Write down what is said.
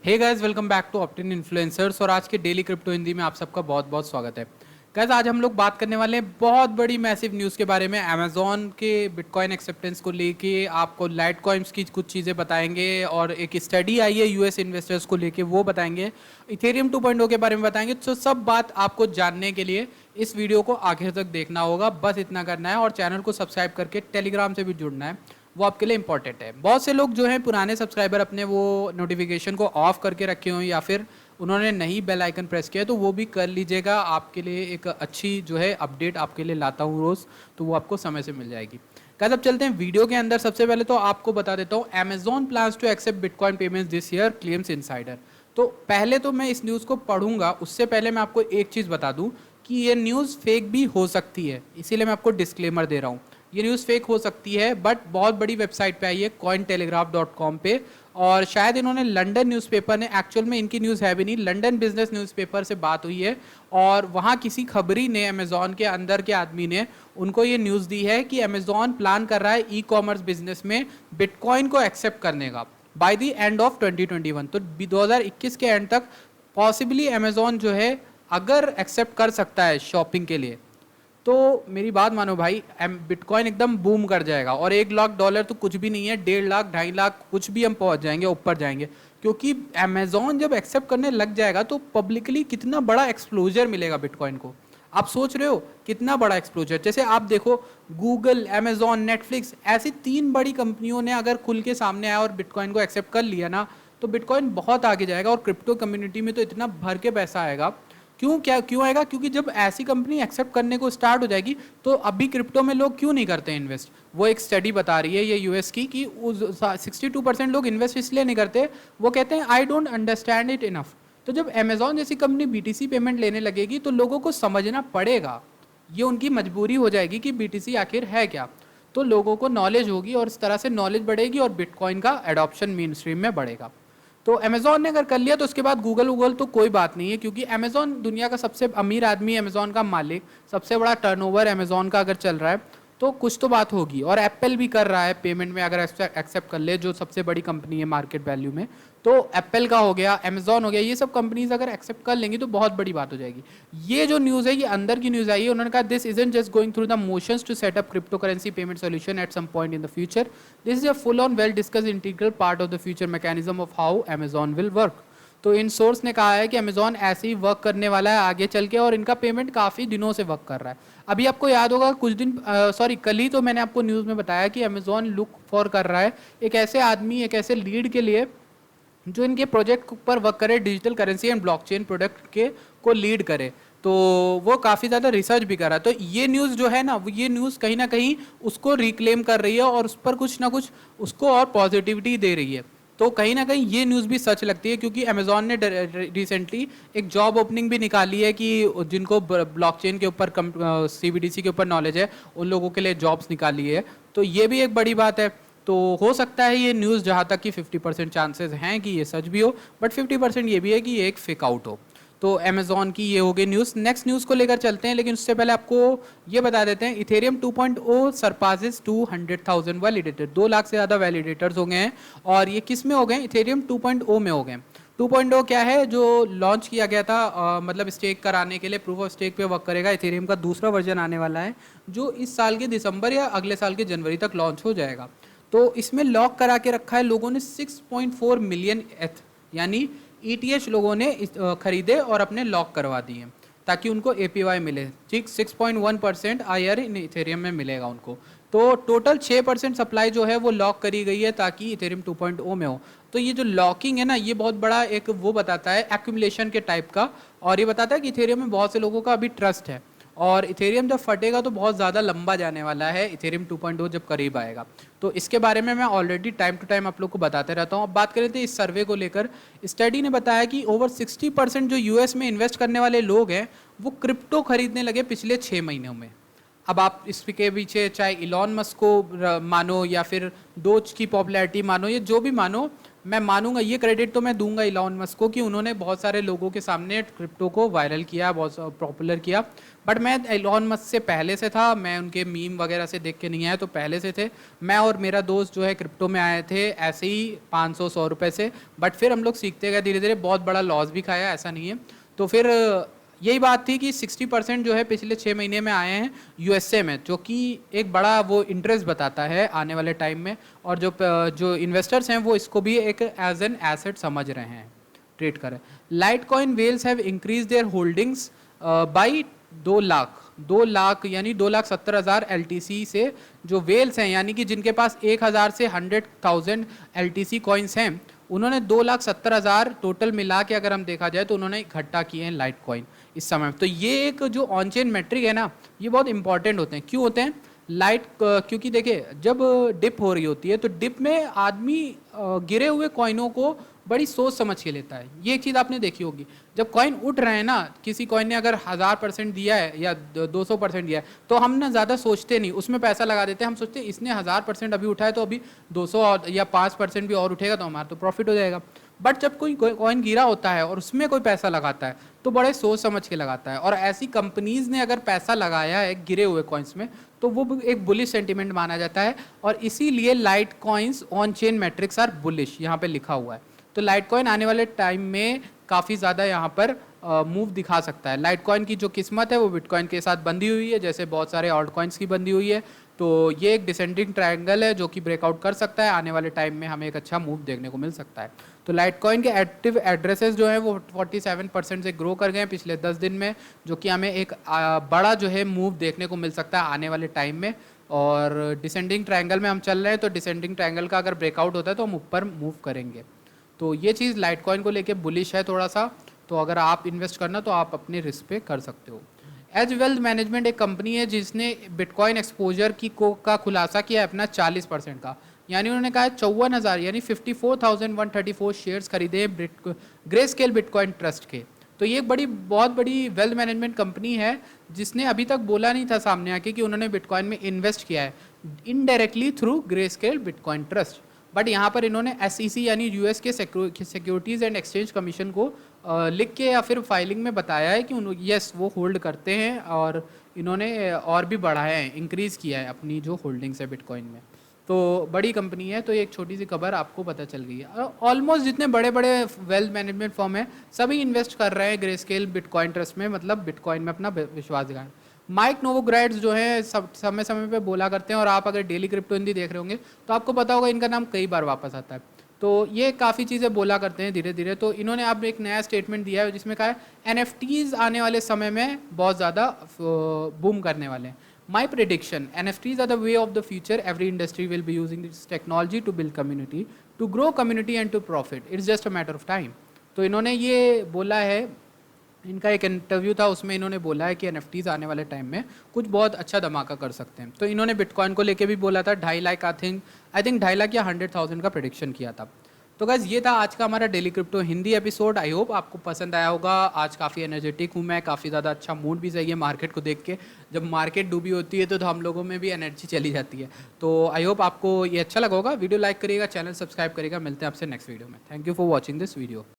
Hey guys, welcome back to Optin influencers. और आज के डेली क्रिप्टो हिंदी में आप सबका बहुत बहुत स्वागत है। गाइस, आज हम लोग बात करने वाले हैं बहुत बड़ी मैसिव न्यूज़ के बारे में। अमेजॉन के बिटकॉइन एक्सेप्टेंस को लेके आपको लाइट कॉइन्स की कुछ चीज़ें बताएंगे, और एक स्टडी आई है यूएस इन्वेस्टर्स को लेके, वो बताएंगे। इथेरियम 2.0 के बारे में बताएंगे। तो सब बात आपको जानने के लिए इस वीडियो को आखिर तक देखना होगा। बस इतना करना है और चैनल को सब्सक्राइब करके टेलीग्राम से भी जुड़ना है, वो आपके लिए इंपॉर्टेंट है। बहुत से लोग जो हैं पुराने सब्सक्राइबर अपने वो नोटिफिकेशन को ऑफ करके रखे हों, या फिर उन्होंने नहीं बेल आइकन प्रेस किया, तो वो भी कर लीजिएगा। आपके लिए एक अच्छी जो है अपडेट आपके लिए लाता हूँ रोज़, तो वो आपको समय से मिल जाएगी। गाइस, अब चलते हैं वीडियो के अंदर। सबसे पहले तो आपको बता देता हूँ, Amazon plans to accept bitcoin payments this year, claims insider. तो पहले तो मैं इस न्यूज़ को पढ़ूंगा, उससे पहले मैं आपको एक चीज़ बता दूँ कि ये न्यूज़ फेक भी हो सकती है, इसीलिए मैं आपको डिस्क्लेमर दे रहा हूँ। ये न्यूज़ फेक हो सकती है, बट बहुत बड़ी वेबसाइट पे आई है, cointelegraph.com पे। और शायद इन्होंने लंदन न्यूज़पेपर ने, एक्चुअल में इनकी न्यूज़ है भी नहीं, लंदन बिजनेस न्यूज़पेपर से बात हुई है, और वहाँ किसी खबरी ने, अमेजॉन के अंदर के आदमी ने उनको ये न्यूज़ दी है कि अमेजॉन प्लान कर रहा है ई कॉमर्स बिजनेस में बिटकॉइन को एक्सेप्ट करने का बाय द एंड ऑफ 2021। तो 2021 के एंड तक पॉसिबली अमेजॉन जो है अगर एक्सेप्ट कर सकता है शॉपिंग के लिए, तो मेरी बात मानो भाई, बिटकॉइन एकदम बूम कर जाएगा। और $1 लाख तो कुछ भी नहीं है, 1.5 लाख 2.5 लाख कुछ भी हम पहुंच जाएंगे, ऊपर जाएंगे। क्योंकि अमेजॉन जब एक्सेप्ट करने लग जाएगा तो पब्लिकली कितना बड़ा एक्सप्लोजर मिलेगा बिटकॉइन को। आप सोच रहे हो कितना बड़ा एक्सप्लोजर? जैसे आप देखो, गूगल, अमेजॉन, नेटफ्लिक्स, ऐसी 3 बड़ी कंपनियों ने अगर खुल के सामने आया और बिटकॉइन को एक्सेप्ट कर लिया ना, तो बिटकॉइन बहुत आगे जाएगा। और क्रिप्टो कम्युनिटी में तो इतना भर के पैसा आएगा। क्यों आएगा? क्योंकि जब ऐसी कंपनी एक्सेप्ट करने को स्टार्ट हो जाएगी, तो अभी क्रिप्टो में लोग क्यों नहीं करते इन्वेस्ट? वो एक स्टडी बता रही है ये यूएस की, कि 62% लोग इन्वेस्ट इसलिए नहीं करते, वो कहते हैं I don't understand it enough. तो जब अमेजॉन जैसी कंपनी बीटीसी पेमेंट लेने लगेगी, तो लोगों को समझना पड़ेगा, ये उनकी मजबूरी हो जाएगी कि बीटीसी आखिर है क्या। तो लोगों को नॉलेज होगी, और इस तरह से नॉलेज बढ़ेगी और बिटकॉइन का एडॉप्शन मेन स्ट्रीम में बढ़ेगा। तो अमेजॉन ने अगर कर लिया, तो उसके बाद गूगल तो कोई बात नहीं है, क्योंकि अमेजॉन दुनिया का सबसे अमीर आदमी, अमेजॉन का मालिक, सबसे बड़ा टर्नओवर अमेजॉन का अगर चल रहा है, तो कुछ तो बात होगी। और एप्पल भी कर रहा है पेमेंट में, अगर एक्सेप्ट कर ले, जो सबसे बड़ी कंपनी है मार्केट वैल्यू में। तो एप्पल का हो गया, अमेजॉन हो गया, ये सब कंपनीज अगर एक्सेप्ट कर लेंगी तो बहुत बड़ी बात हो जाएगी। ये जो न्यूज़ है, ये अंदर की न्यूज़ आई है। उन्होंने कहा, this isn't just going through the motions to set up crypto currency payment solution at some point in the future. This is a full on well discuss integral part of the future mechanism of how Amazon will work. तो इन source ने कहा है कि Amazon ऐसे ही work करने वाला है आगे चल के, और इनका पेमेंट काफ़ी दिनों से वर्क कर रहा है। अभी आपको याद होगा, कुछ दिन कल ही तो मैंने आपको न्यूज़ में बताया कि अमेजॉन लुक फॉर कर रहा है एक ऐसे आदमी, एक ऐसे लीड के लिए जो इनके प्रोजेक्ट पर वर्क करे, digital currency and blockchain product के को लीड करे। तो वो काफ़ी ज़्यादा रिसर्च भी कर रहा है। तो ये न्यूज़ जो है ना, ये न्यूज़ कहीं ना कहीं उसको रिक्लेम कर रही है, और उस पर कुछ ना कुछ उसको और पॉजिटिविटी दे रही है। तो कहीं ना कहीं ये न्यूज़ भी सच लगती है, क्योंकि अमेजॉन ने रिसेंटली एक जॉब ओपनिंग भी निकाली है कि जिनको ब्लॉकचेन के ऊपर, सीबीडीसी के ऊपर नॉलेज है, उन लोगों के लिए जॉब्स निकाली है। तो ये भी एक बड़ी बात है। तो हो सकता है ये न्यूज़, जहाँ तक कि 50% चांसेस हैं कि ये सच भी हो, बट 50% ये भी है कि ये एक फेक आउट हो। तो अमेजॉन की ये हो गई न्यूज़। नेक्स्ट न्यूज़ को लेकर चलते हैं, लेकिन उससे पहले आपको ये बता देते हैं, इथेरियम 2.0 सरपासेस 200,000 वैलिडेटर। 2 लाख से ज़्यादा वैलिडेटर्स हो गए हैं। और ये किस में हो गए? इथेरियम 2.0 में हो गए। 2.0 क्या है? जो लॉन्च किया गया था, मतलब स्टेक कराने के लिए, प्रूफ ऑफ स्टेक पे वर्क करेगा। इथेरियम का दूसरा वर्जन आने वाला है, जो इस साल के दिसंबर या अगले साल के जनवरी तक लॉन्च हो जाएगा। तो इसमें लॉक करा के रखा है लोगों ने 6.4 मिलियन एथ, यानी ईटीएच लोगों ने खरीदे और अपने लॉक करवा दिए, ताकि उनको एपीवाई मिले। ठीक, 6.1% आईआर इन इथेरियम में मिलेगा उनको। तो टोटल 6% सप्लाई जो है वो लॉक करी गई है, ताकि इथेरियम 2.0 में हो। तो ये जो लॉकिंग है ना, ये बहुत बड़ा एक वो बताता है, एक्यूमुलेशन के टाइप का। और ये बताता है कि इथेरियम में बहुत से लोगों का अभी ट्रस्ट है, और इथेरियम जब फटेगा तो बहुत ज़्यादा लंबा जाने वाला है, इथेरियम 2.0 जब करीब आएगा। तो इसके बारे में मैं ऑलरेडी टाइम टू टाइम आप लोग को बताते रहता हूँ। अब बात करें तो इस सर्वे को लेकर, स्टडी ने बताया कि ओवर 60% जो यूएस में इन्वेस्ट करने वाले लोग हैं, वो क्रिप्टो खरीदने लगे पिछले 6 महीनों में। अब आप इसके पीछे चाहे इलॉन मस्क को मानो, या फिर डोज की पॉपुलैरिटी मानो, या जो भी मानो, मैं मानूंगा, ये क्रेडिट तो मैं दूंगा इलॉन मस्क को कि उन्होंने बहुत सारे लोगों के सामने क्रिप्टो को वायरल किया, बहुत पॉपुलर किया। बट मैं इलॉन मस्क से पहले से था, मैं उनके मीम वगैरह से देख के नहीं आया, तो पहले से थे। मैं और मेरा दोस्त जो है क्रिप्टो में आए थे ऐसे ही 500-100 रुपये से। बट फिर हम लोग सीखते गए धीरे धीरे, बहुत बड़ा लॉस भी खाया, ऐसा नहीं है। तो फिर यही बात थी कि 60% जो है पिछले 6 महीने में आए हैं यूएसए में, जो कि एक बड़ा वो इंटरेस्ट बताता है आने वाले टाइम में। और जो इन्वेस्टर्स हैं वो इसको भी एक एज एन एसेट समझ रहे हैं, ट्रेड करें। Litecoin whales have increase their holdings by 2 lakh यानी 2,70,000 LTC से। जो वेल्स हैं यानी कि जिनके पास 1,000 से 100,000 LTC कॉइन्स हैं, उन्होंने 2,70,000 टोटल मिला के अगर हम देखा जाए तो उन्होंने इकट्ठा किए हैं लाइट कॉइन इस समय। तो ये एक जो ऑन चेन मेट्रिक है ना, ये बहुत इंपॉर्टेंट होते हैं। क्यों होते हैं क्योंकि देखिए जब डिप हो रही होती है तो डिप में आदमी गिरे हुए कॉइनों को बड़ी सोच समझ के लेता है। ये एक चीज़ आपने देखी होगी, जब कॉइन उठ रहे हैं ना, किसी कॉइन ने अगर 1000% दिया है या 200% दिया है, तो हम ना ज़्यादा सोचते नहीं, उसमें पैसा लगा देते हैं। हम सोचते हैं इसने 1000% अभी उठाया तो अभी 200 या 5% भी और उठेगा तो हमारा तो प्रॉफिट हो जाएगा। बट जब कोई कॉइन गिरा होता है और उसमें कोई पैसा लगाता है तो बड़े सोच समझ के लगाता है। और ऐसी कंपनीज ने अगर पैसा लगाया है गिरे हुए कॉइन्स में तो वो एक बुलिश सेंटीमेंट माना जाता है। और इसीलिए Litecoins on chain metrics are bullish, यहाँ पे लिखा हुआ है। तो लाइट कॉइन आने वाले टाइम में काफ़ी ज़्यादा यहाँ पर मूव दिखा सकता है। लाइट कॉइन की जो किस्मत है वो बिटकॉइन के साथ बंधी हुई है, जैसे बहुत सारे ऑल्ट कॉइन्स की बंधी हुई है। तो ये एक डिसेंडिंग ट्रायंगल है जो कि ब्रेकआउट कर सकता है। आने वाले टाइम में हमें एक अच्छा मूव देखने को मिल सकता है। तो लाइट कॉइन के एक्टिव एड्रेसेस जो हैं वो 47% से ग्रो कर गए हैं पिछले 10 दिन में, जो कि हमें एक बड़ा जो है मूव देखने को मिल सकता है आने वाले टाइम में। और डिसेंडिंग ट्रायंगल में हम चल रहे हैं, तो डिसेंडिंग ट्रायंगल का अगर ब्रेकआउट होता है तो हम ऊपर मूव करेंगे। तो ये चीज़ लाइट कॉइन को लेके बुलिश है थोड़ा सा। तो अगर आप इन्वेस्ट करना तो आप अपने रिस्क पे कर सकते हो। एज वेल्थ मैनेजमेंट एक कंपनी है जिसने बिटकॉइन एक्सपोजर का खुलासा किया है अपना 40% का। यानी उन्होंने कहा है 54,000 यानी 54,134 शेयर्स खरीदे हैं ग्रे स्केल बिटकॉइन ट्रस्ट के। तो ये एक बहुत बड़ी वेल्थ मैनेजमेंट कंपनी है जिसने अभी तक बोला नहीं था सामने आके कि उन्होंने बिटकॉइन में इन्वेस्ट किया है indirectly through grey scale bitcoin trust. But यहाँ पर इन्होंने SEC यानी US के सिक्योरिटीज़ एंड एक्सचेंज कमीशन को लिख के या फिर फाइलिंग में बताया है कि यस वो होल्ड करते हैं, और इन्होंने और भी बढ़ाया है, इंक्रीज़ किया है अपनी जो होल्डिंग्स है बिटकॉइन में। तो बड़ी कंपनी है। तो एक छोटी सी खबर आपको पता चल गई है। ऑलमोस्ट जितने बड़े बड़े वेल्थ मैनेजमेंट फर्म है सभी इन्वेस्ट कर रहे हैं ग्रे स्केल बिटकॉइन ट्रस्ट में, मतलब बिटकॉइन में अपना विश्वास दिखाएं। माइक नोवोग्राड्स जो है समय समय पे बोला करते हैं, और आप अगर डेली क्रिप्टो हिंदी देख रहे होंगे तो आपको पता होगा इनका नाम कई बार वापस आता है। तो ये काफ़ी चीज़ें बोला करते हैं धीरे धीरे। तो इन्होंने अब एक नया स्टेटमेंट दिया है जिसमें कहा है NFTs आने वाले समय में बहुत ज़्यादा बूम करने वाले हैं। My prediction, NFTs are the way of the future. Every industry will be using this technology to build community, to grow community and to profit. It's just a matter of time. तो इन्होंने ये बोला है, इनका एक interview था उसमें इन्होंने बोला है कि NFTs आने वाले टाइम में कुछ बहुत अच्छा धमाका कर सकते हैं। तो इन्होंने बिटकॉइन को लेके भी बोला था 2.5 लाख आई थिंक 2.5 लाख या 100,000 का प्रेडिक्शन किया था। तो गाइस ये था आज का हमारा daily crypto Hindi episode. I hope आपको पसंद आया होगा। आज काफ़ी एनर्जेटिक हूँ मैं, काफ़ी ज़्यादा अच्छा मूड भी सही है मार्केट को देख के। जब मार्केट डूबी होती है तो हम लोगों में भी एनर्जी चली जाती है। तो आई होप आपको ये अच्छा लगा होगा। वीडियो लाइक करिएगा, चैनल सब्सक्राइब करिएगा। मिलते हैं आपसे नेक्स्ट वीडियो में। Thank you for watching this video.